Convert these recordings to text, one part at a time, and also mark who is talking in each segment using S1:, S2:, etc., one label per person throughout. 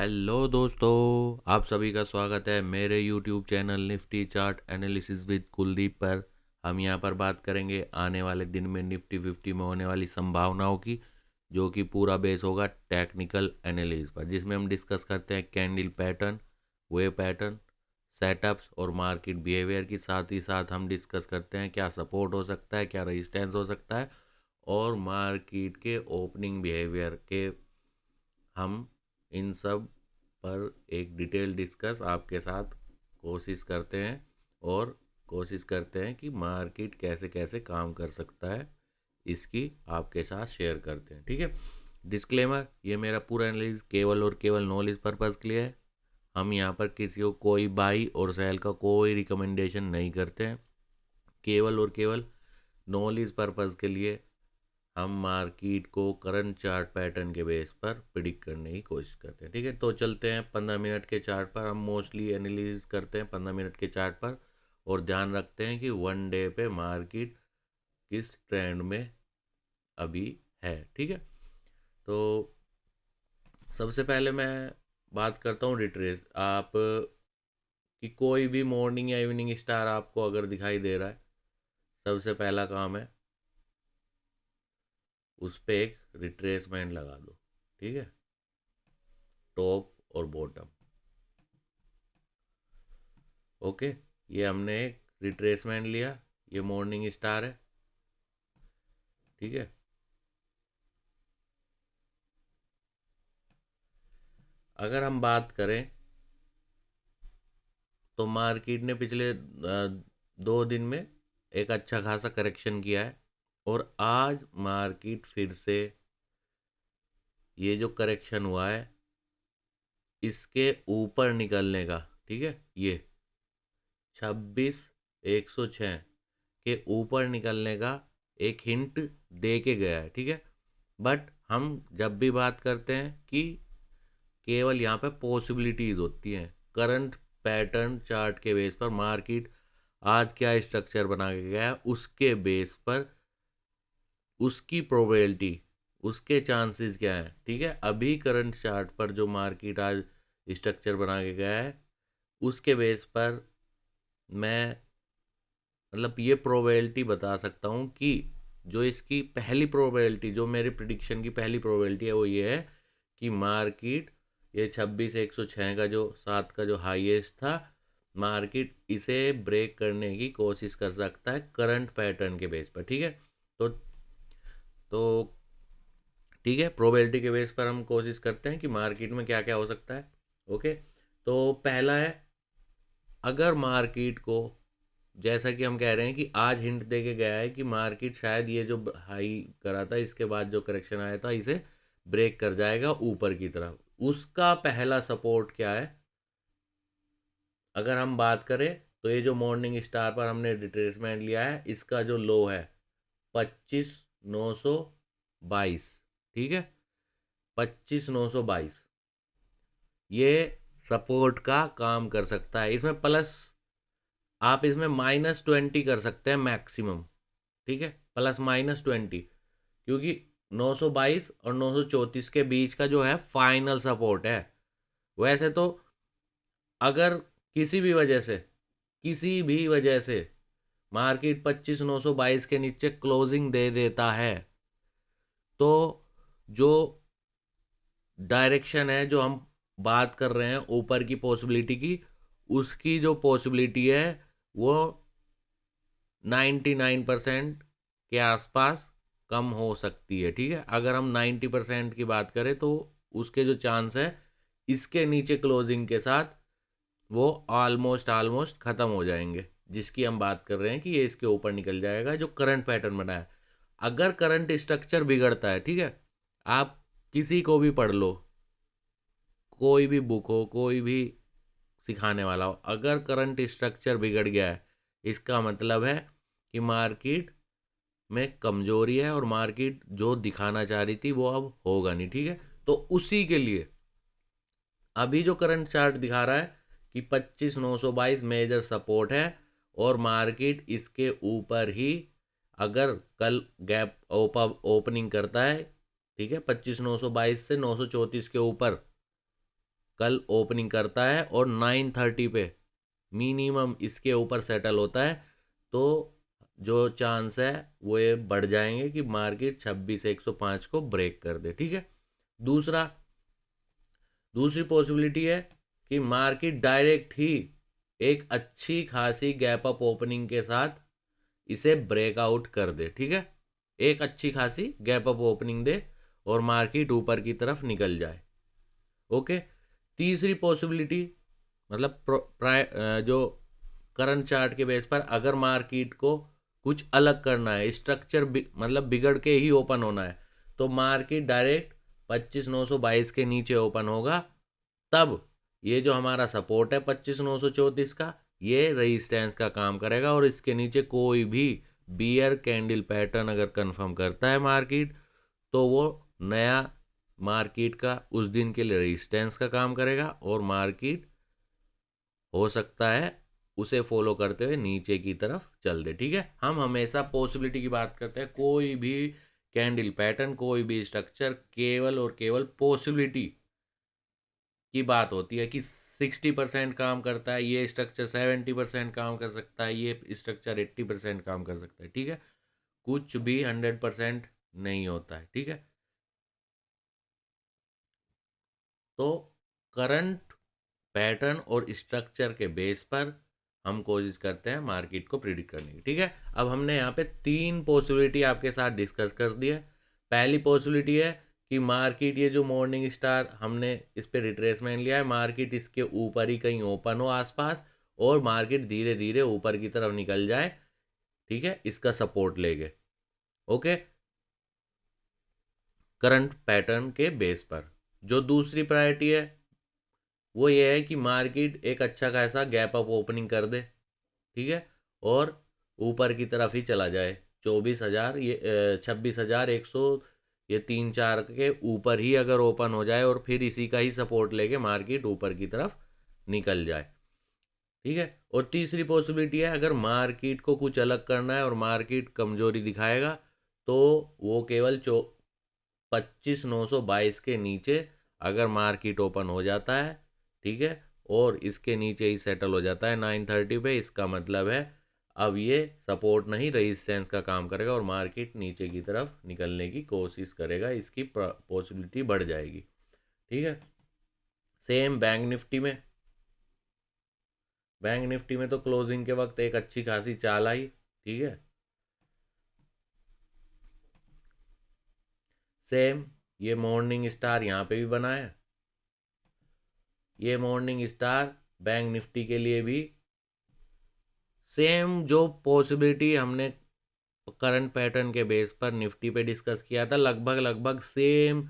S1: Hello दोस्तों, आप सभी का स्वागत है मेरे YouTube channel Nifty chart analysis with Kuldeep पर। हम यहां पर बात करेंगे आने वाले दिन में निफ्टी 50 में होने वाली संभावनाओं की, जो कि पूरा बेस होगा टेक्निकल एनालिसिस पर, जिसमें हम डिस्कस करते हैं candle pattern, wave pattern, setups और मार्केट बिहेवियर की। साथ ही साथ हम डिस्कस करते हैं क्या सपोर्ट हो सकता है, क्या रेजिस्टेंस हो सकता है, और मार्केट के ओपनिंग बिहेवियर के हम इन सब पर एक डिटेल डिस्कस आपके साथ कोशिश करते हैं, और कोशिश करते हैं कि मार्केट कैसे कैसे काम कर सकता है, इसकी आपके साथ शेयर करते हैं। ठीक है। डिस्क्लेमर, ये मेरा पूरा एनालिसिस केवल और केवल नॉलेज पर्पज़ के लिए है। हम यहाँ पर किसी को कोई बाई और सेल का कोई रिकमेंडेशन नहीं करते हैं। केवल और केवल नॉलेज पर्पज़ के लिए हम मार्केट को करंट चार्ट पैटर्न के बेस पर प्रिडिक्ट करने की कोशिश करते हैं। ठीक है, तो चलते हैं 15 मिनट के चार्ट पर। हम मोस्टली एनालिसिस करते हैं 15 मिनट के चार्ट पर, और ध्यान रखते हैं कि वन डे पे मार्केट किस ट्रेंड में अभी है। ठीक है, तो सबसे पहले मैं बात करता हूँ रिट्रेस। आप कि कोई भी मॉर्निंग या इवनिंग स्टार आपको अगर दिखाई दे रहा है, सबसे पहला काम है उस पर एक रिट्रेसमेंट लगा दो। ठीक है, टॉप और बॉटम। ओके, ये हमने एक रिट्रेसमेंट लिया, ये मॉर्निंग स्टार है। ठीक है, अगर हम बात करें तो मार्केट ने पिछले 2 दिन में एक अच्छा खासा करेक्शन किया है, और आज मार्केट फिर से ये जो करेक्शन हुआ है इसके ऊपर निकलने का, ठीक है, ये 26,106 के ऊपर निकलने का एक हिंट दे के गया है। ठीक है, बट हम जब भी बात करते हैं कि केवल यहाँ पे पॉसिबिलिटीज़ होती हैं, करंट पैटर्न चार्ट के बेस पर मार्केट आज क्या स्ट्रक्चर बना के गया है उसके बेस पर उसकी प्रोबेबिलिटी, उसके चांसेस क्या हैं। ठीक है, अभी करंट चार्ट पर जो मार्केट आज स्ट्रक्चर बना के गया है उसके बेस पर मैं मतलब ये प्रोबेबिलिटी बता सकता हूँ कि जो इसकी पहली प्रोबेबिलिटी, जो मेरी प्रिडिक्शन की पहली प्रोबेबिलिटी है, वो ये है कि मार्केट ये 26,106 का जो 7 का जो हाईएस्ट था, मार्केट इसे ब्रेक करने की कोशिश कर सकता है करंट पैटर्न के बेस पर। ठीक है, तो तो ठीक है, प्रोबेबिलिटी के बेस पर हम कोशिश करते हैं कि मार्केट में क्या क्या हो सकता है। ओके, तो पहला है, अगर मार्केट को, जैसा कि हम कह रहे हैं कि आज हिंट दे के गया है कि मार्केट शायद ये जो हाई करा था इसके बाद जो करेक्शन आया था इसे ब्रेक कर जाएगा ऊपर की तरफ, उसका पहला सपोर्ट क्या है। अगर हम बात करें तो ये जो मॉर्निंग स्टार पर हमने रिट्रेसमेंट लिया है, इसका जो लो है 25,922। ठीक है, 25,922 ये सपोर्ट का काम कर सकता है। इसमें प्लस, आप इसमें -20 कर सकते हैं मैक्सिमम। ठीक है, +-20, क्योंकि 922 और 934 के बीच का जो है फाइनल सपोर्ट है। वैसे तो अगर किसी भी वजह से मार्केट 25,922 के नीचे क्लोजिंग दे देता है, तो जो डायरेक्शन है, जो हम बात कर रहे हैं ऊपर की पॉसिबिलिटी की, उसकी जो पॉसिबिलिटी है वो 99% के आसपास कम हो सकती है। ठीक है, अगर हम 90% की बात करें तो उसके जो चांस है इसके नीचे क्लोजिंग के साथ वो ऑलमोस्ट ऑलमोस्ट ख़त्म हो जाएंगे, जिसकी हम बात कर रहे हैं कि ये इसके ऊपर निकल जाएगा जो करंट पैटर्न बना है। अगर करंट स्ट्रक्चर बिगड़ता है, ठीक है, आप किसी को भी पढ़ लो, कोई भी बुक हो, कोई भी सिखाने वाला हो, अगर करंट स्ट्रक्चर बिगड़ गया है इसका मतलब है कि मार्केट में कमजोरी है, और मार्केट जो दिखाना चाह रही थी वो अब होगा नहीं। ठीक है, तो उसी के लिए अभी जो करंट चार्ट दिखा रहा है कि 25,922 मेजर सपोर्ट है, और मार्केट इसके ऊपर ही अगर कल गैप ओपनिंग करता है, ठीक है, 25,922 से 934 के ऊपर कल ओपनिंग करता है और 9:30 पे मिनिमम इसके ऊपर सेटल होता है, तो जो चांस है वो ये बढ़ जाएंगे कि मार्केट 26,105 को ब्रेक कर दे। ठीक है। दूसरी पॉसिबिलिटी है कि मार्केट डायरेक्ट ही एक अच्छी खासी गैप अप ओपनिंग के साथ इसे ब्रेकआउट कर दे। ठीक है। एक अच्छी खासी गैप अप ओपनिंग दे और मार्केट ऊपर की तरफ निकल जाए। ओके। तीसरी पॉसिबिलिटी मतलब जो करंट चार्ट के बेस पर अगर मार्केट को कुछ अलग करना है, स्ट्रक्चर मतलब बिगड़ के ही ओपन होना है, तो मार्केट डायरेक्ट 25,922 के नीचे ओपन होगा। तब ये जो हमारा सपोर्ट है 25,934 का, ये रेजिस्टेंस का काम करेगा और इसके नीचे कोई भी बियर कैंडल पैटर्न अगर कंफर्म करता है मार्केट, तो वो नया मार्केट का उस दिन के लिए रेजिस्टेंस का काम करेगा और मार्केट हो सकता है उसे फॉलो करते हुए नीचे की तरफ चल दे। ठीक है। हम हमेशा पॉसिबिलिटी की बात करते हैं, कोई भी कैंडल पैटर्न, कोई भी स्ट्रक्चर केवल और केवल पॉसिबिलिटी की बात होती है कि 60% काम करता है, ये स्ट्रक्चर 70% काम कर सकता है, ये स्ट्रक्चर 80% काम कर सकता है। ठीक है। कुछ भी 100% नहीं होता है। ठीक है। तो करंट पैटर्न और स्ट्रक्चर के बेस पर हम कोशिश करते हैं मार्केट को प्रिडिक्ट करने की। ठीक है। अब हमने यहाँ पे 3 पॉसिबिलिटी आपके साथ डिस्कस कर दी है। पहली पॉसिबिलिटी है कि मार्केट, ये जो मॉर्निंग स्टार हमने इस पे रिट्रेसमेंट लिया है, मार्केट इसके ऊपर ही कहीं ओपन हो आसपास और मार्केट धीरे धीरे ऊपर की तरफ निकल जाए। ठीक है। इसका सपोर्ट लेंगे। ओके। करंट पैटर्न के बेस पर जो दूसरी प्रायोरिटी है वो ये है कि मार्केट एक अच्छा खासा गैप अप ओपनिंग कर दे। ठीक है। और ऊपर की तरफ ही चला जाए 24,000, ये 26,100, ये 3-4 के ऊपर ही अगर ओपन हो जाए और फिर इसी का ही सपोर्ट लेके मार्केट ऊपर की तरफ निकल जाए। ठीक है। और तीसरी पॉसिबिलिटी है, अगर मार्केट को कुछ अलग करना है और मार्केट कमजोरी दिखाएगा, तो वो केवल 25,922 के नीचे अगर मार्केट ओपन हो जाता है, ठीक है, और इसके नीचे ही सेटल हो जाता है 9:30 पे, इसका मतलब है अब ये सपोर्ट नहीं रेजिस्टेंस का काम करेगा और मार्केट नीचे की तरफ निकलने की कोशिश करेगा, इसकी पॉसिबिलिटी बढ़ जाएगी। ठीक है। सेम बैंक निफ्टी में तो क्लोजिंग के वक्त एक अच्छी खासी चाल आई। ठीक है। सेम ये मॉर्निंग स्टार यहाँ पे भी बना है। ये मॉर्निंग स्टार बैंक निफ्टी के लिए भी सेम जो पॉसिबिलिटी हमने करंट पैटर्न के बेस पर निफ्टी पे डिस्कस किया था, लगभग लगभग सेम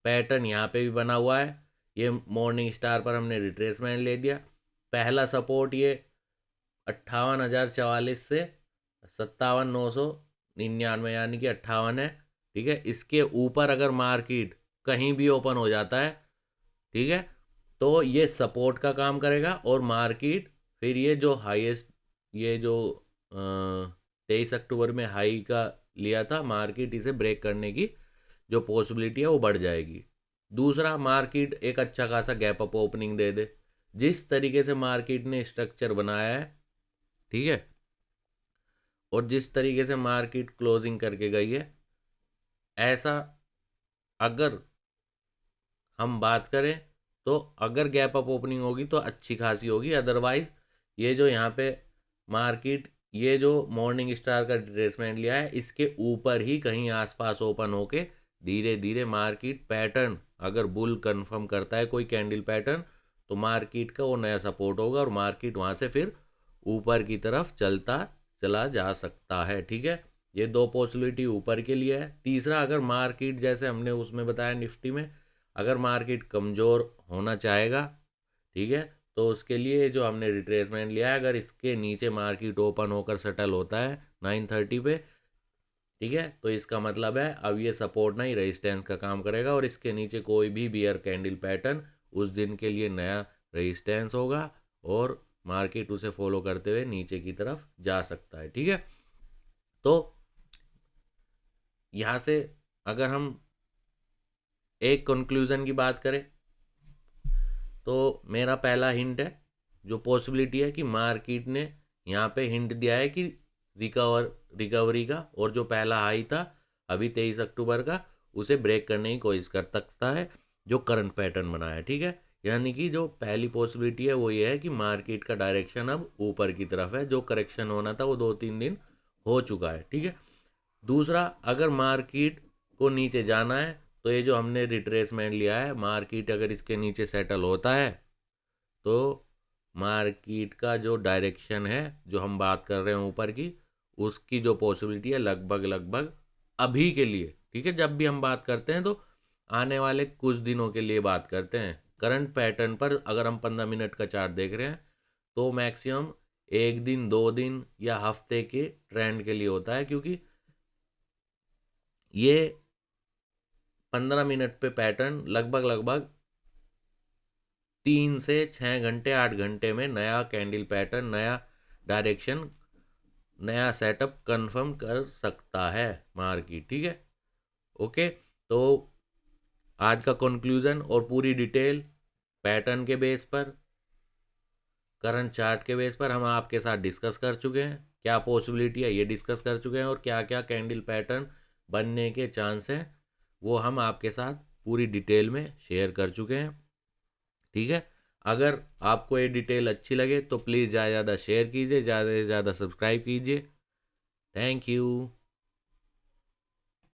S1: पैटर्न यहाँ पे भी बना हुआ है। ये मॉर्निंग स्टार पर हमने रिट्रेसमेंट ले दिया। पहला सपोर्ट ये 58,044 से 57,999 यानी कि 58 है। ठीक है। इसके ऊपर अगर मार्केट कहीं भी ओपन हो जाता है, ठीक है, तो ये सपोर्ट का काम करेगा और मार्केट फिर ये जो हाईएस्ट, ये जो 23 अक्टूबर में हाई का लिया था, मार्केट इसे ब्रेक करने की जो पॉसिबिलिटी है वो बढ़ जाएगी। दूसरा, मार्केट एक अच्छा खासा गैप अप ओपनिंग दे दे। जिस तरीके से मार्केट ने स्ट्रक्चर बनाया है, ठीक है, और जिस तरीके से मार्केट क्लोजिंग करके गई है, ऐसा अगर हम बात करें तो अगर गैप अप ओपनिंग होगी तो अच्छी खासी होगी। अदरवाइज ये जो यहाँ पे मार्केट, ये जो मॉर्निंग स्टार का रिट्रेसमेंट लिया है, इसके ऊपर ही कहीं आसपास ओपन होके धीरे धीरे मार्केट पैटर्न अगर बुल कंफर्म करता है कोई कैंडल पैटर्न, तो मार्केट का वो नया सपोर्ट होगा और मार्केट वहाँ से फिर ऊपर की तरफ चलता चला जा सकता है। ठीक है। ये दो पॉसिबिलिटी ऊपर के लिए है। तीसरा, अगर मार्केट जैसे हमने उसमें बताया निफ्टी में, अगर मार्केट कमज़ोर होना चाहेगा, ठीक है, तो उसके लिए जो हमने रिट्रेसमेंट लिया है, अगर इसके नीचे मार्केट ओपन होकर सेटल होता है 9:30 पे, ठीक है, तो इसका मतलब है अब ये सपोर्ट नहीं रेजिस्टेंस का काम करेगा और इसके नीचे कोई भी बियर कैंडल पैटर्न उस दिन के लिए नया रेजिस्टेंस होगा और मार्केट उसे फॉलो करते हुए नीचे की तरफ जा सकता है। ठीक है। तो यहाँ से अगर हम एक कंक्लूजन की बात करें तो मेरा पहला हिंट है, जो पॉसिबिलिटी है कि मार्केट ने यहाँ पे हिंट दिया है कि रिकवरी का, और जो पहला हाई था अभी 23 अक्टूबर का, उसे ब्रेक करने की कोशिश कर सकता है जो करंट पैटर्न बना है। ठीक है, यानी कि जो पहली पॉसिबिलिटी है वो ये है कि मार्केट का डायरेक्शन अब ऊपर की तरफ है, जो करेक्शन होना था वो 2-3 दिन हो चुका है। ठीक है, दूसरा, अगर मार्केट को नीचे जाना है तो ये जो हमने रिट्रेसमेंट लिया है, मार्केट अगर इसके नीचे सेटल होता है तो मार्केट का जो डायरेक्शन है, जो हम बात कर रहे हैं ऊपर की, उसकी जो पॉसिबिलिटी है लगभग लगभग अभी के लिए, ठीक है, जब भी हम बात करते हैं तो आने वाले कुछ दिनों के लिए बात करते हैं। करंट पैटर्न पर अगर हम 15 मिनट का चार्ट देख रहे हैं तो मैक्सिमम 1 दिन 2 दिन या हफ्ते के ट्रेंड के लिए होता है, क्योंकि ये 15 मिनट पे पैटर्न लगभग लगभग 3 से 6 घंटे 8 घंटे में नया कैंडल पैटर्न, नया डायरेक्शन, नया सेटअप कंफर्म कर सकता है मार्केट। ठीक है, ओके। तो आज का कंक्लूजन और पूरी डिटेल पैटर्न के बेस पर, करंट चार्ट के बेस पर हम आपके साथ डिस्कस कर चुके हैं। क्या पॉसिबिलिटी है ये डिस्कस कर चुके हैं, और क्या क्या कैंडल पैटर्न बनने के चांस हैं वो हम आपके साथ पूरी डिटेल में शेयर कर चुके हैं। ठीक है, अगर आपको ये डिटेल अच्छी लगे तो प्लीज़ ज़्यादा से ज़्यादा शेयर कीजिए, ज़्यादा से ज़्यादा सब्सक्राइब कीजिए। Thank you.